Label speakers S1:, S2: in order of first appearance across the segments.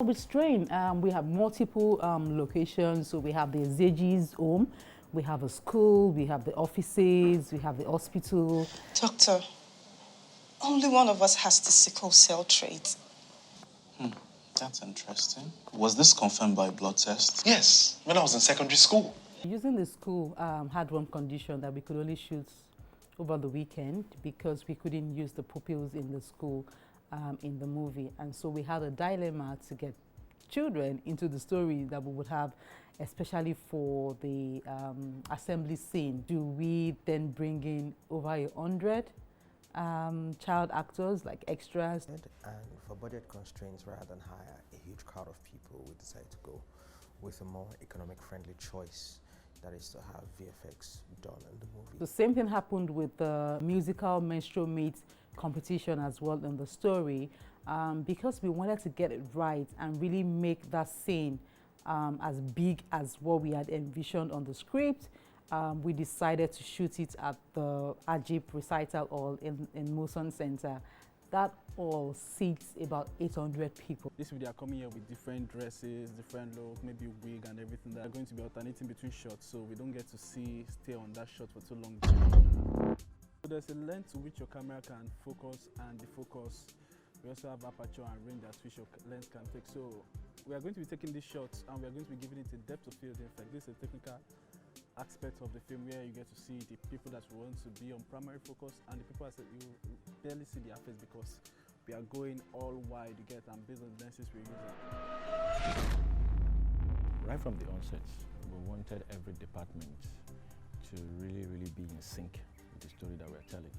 S1: With Strain, we have multiple locations. So we have the Zeji's home, we have a school, we have the offices, we have the hospital.
S2: Doctor, only one of us has the sickle cell trait.
S3: That's interesting. Was this confirmed by blood test?
S4: Yes, when I was in secondary school.
S1: Using the school had one condition that we could only shoot over the weekend because we couldn't use the pupils in the school in the movie. And so we had a dilemma to get children into the story that we would have, especially for the assembly scene. Do we then bring in over 100 child actors, like extras?
S5: And for budget constraints, rather than hire a huge crowd of people, we decided to go with a more economic friendly choice, that is to have VFX done in the movie.
S1: The same thing happened with the musical Menstrual Meet competition as well in the story, because we wanted to get it right and really make that scene as big as what we had envisioned on the script. We decided to shoot it at the Ajib Recital Hall in Moson Center. That hall seats about 800 people.
S6: This week they are coming here with different dresses, different look, maybe wig and everything. They are going to be alternating between shots, so we don't get to stay on that shot for too long. So there's a length to which your camera can focus and defocus. We also have aperture and range at which your lens can take. So we are going to be taking these shots and we are going to be giving it a depth of field effect. This is a technical aspect of the film where you get to see the people that we want to be on primary focus and the people that you barely see their face because we are going all wide, you get, and based on the lenses we're using.
S7: Right from the onset, we wanted every department to really be in sync with the story that we're telling.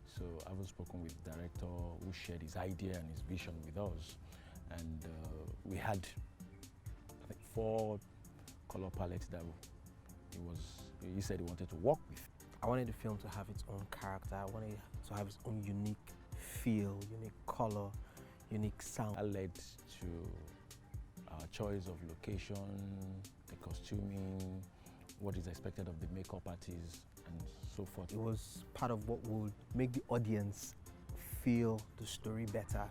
S7: So I've spoken with the director who shared his idea and his vision with us, and we had, I think, 4 color palettes that he said he wanted to work with.
S5: I wanted the film to have its own character. I wanted it to have its own unique feel, unique color, unique sound.
S7: That led to our choice of location, the costuming, what is expected of the makeup artists, and so forth.
S5: It was part of what would make the audience feel the story better.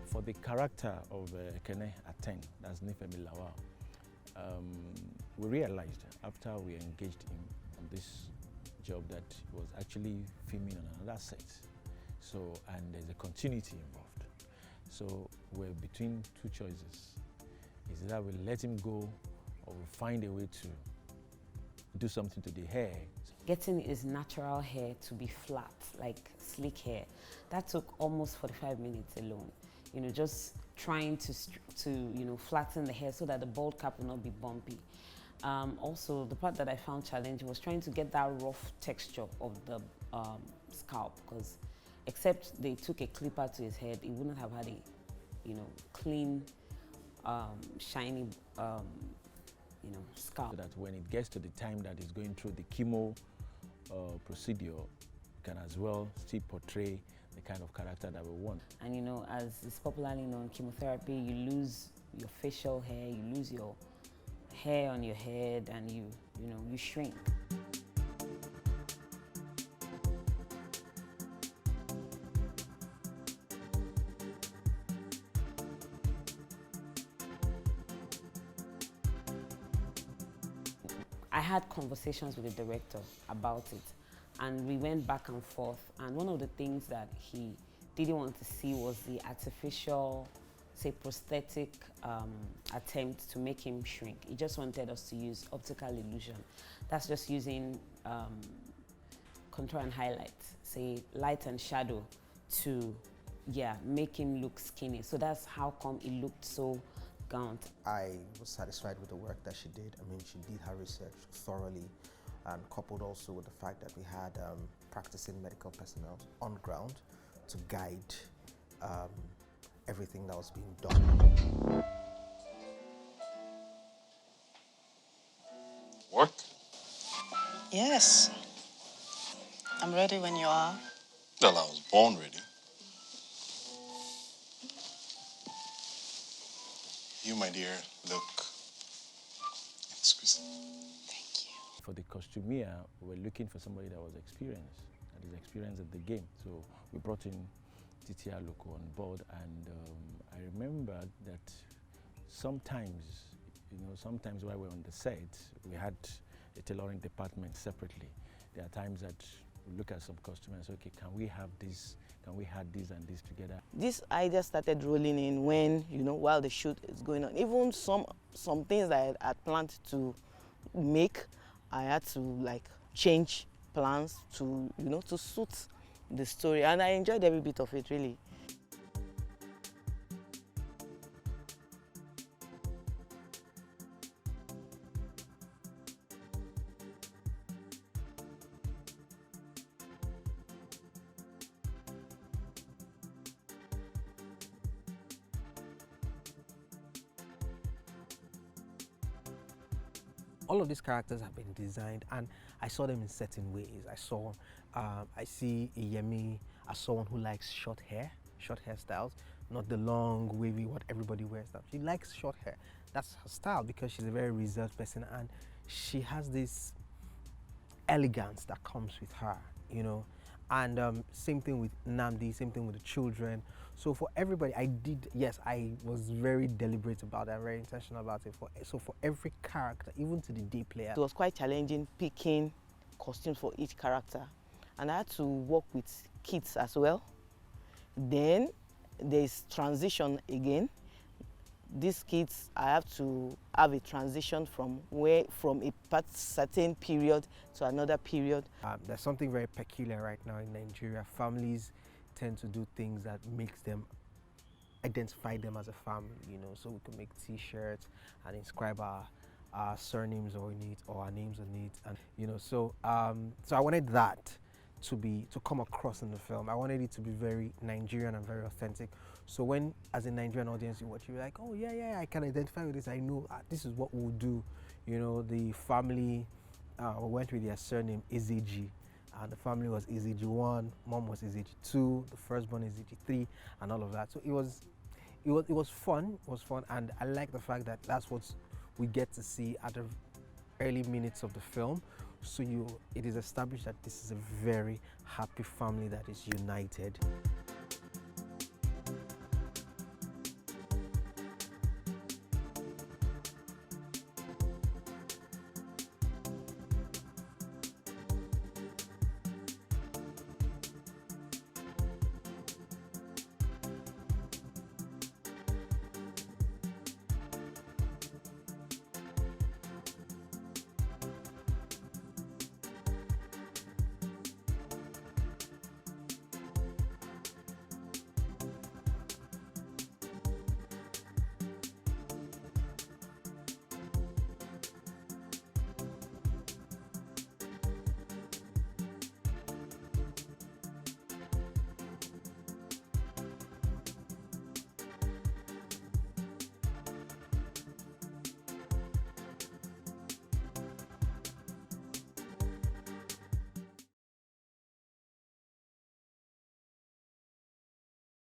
S7: For the character of Kene Aten, that's Nifemi Lawal, we realized after we engaged him on this job that he was actually filming on another set. So, and there's a continuity involved. So we're between 2 choices. Is that we let him go or we find a way to do something to the hair.
S8: Getting his natural hair to be flat, like slick hair, that took almost 45 minutes alone. You know, just trying to flatten the hair so that the bald cap will not be bumpy. Also, the part that I found challenging was trying to get that rough texture of the scalp, because except they took a clipper to his head, he wouldn't have had a, clean, shiny, scalp.
S7: So that when it gets to the time that he's going through the chemo procedure, can as well still portray the kind of character that we want.
S8: And as is popularly known, chemotherapy, you lose your facial hair, you lose your hair on your head, and you shrink. I had conversations with the director about it, and we went back and forth, and one of the things that he didn't want to see was the artificial, say, prosthetic attempt to make him shrink. He just wanted us to use optical illusion. That's just using contour and highlight, say light and shadow, to make him look skinny. So that's how come it looked so gaunt.
S5: I was satisfied with the work that she did. I mean, she did her research thoroughly, and coupled also with the fact that we had practicing medical personnel on ground to guide everything that was being done.
S3: Work?
S2: Yes. I'm ready when you are.
S3: Well, I was born ready. You, my dear, look exquisite.
S2: Thank you.
S7: For the costumier, we were looking for somebody that was experienced, and his experience at the game. So we brought in Titi Aloko on board, and I remember that sometimes, sometimes while we're on the set, we had a tailoring department separately. There are times that we look at some customers and say, okay, can we have this? Can we have this and this together?
S9: This idea started rolling in when, while the shoot is going on. Even some things that I had planned to make, I had to like change plans to, to suit the story. And I enjoyed every bit of it, really.
S5: All of these characters have been designed, and I saw them in certain ways. I see Yemi as someone who likes short hairstyles, not the long, wavy, what everybody wears now. She likes short hair. That's her style because she's a very reserved person, and she has this elegance that comes with her, And same thing with Namdi, same thing with the children. So for everybody, I was very deliberate about it, very intentional about it. So for every character, even to the day player.
S9: It was quite challenging picking costumes for each character. And I had to work with kids as well. Then there's transition again. These kids, I have to have a transition from a certain period to another period.
S5: There's something very peculiar right now in Nigeria. Families tend to do things that makes them identify them as a family, So we can make T-shirts and inscribe our surnames on it or our names on it, and So I wanted that to come across in the film. I wanted it to be very Nigerian and very authentic. So when, as a Nigerian audience, you watch, you're like, oh yeah, I can identify with this. I know this is what we'll do. The family went with their surname Iziji, and the family was Iziji 1, mom was Iziji 2, the firstborn Iziji 3, and all of that. So it was fun. It was fun, and I like the fact that that's what we get to see at the early minutes of the film. So it is established that this is a very happy family that is united.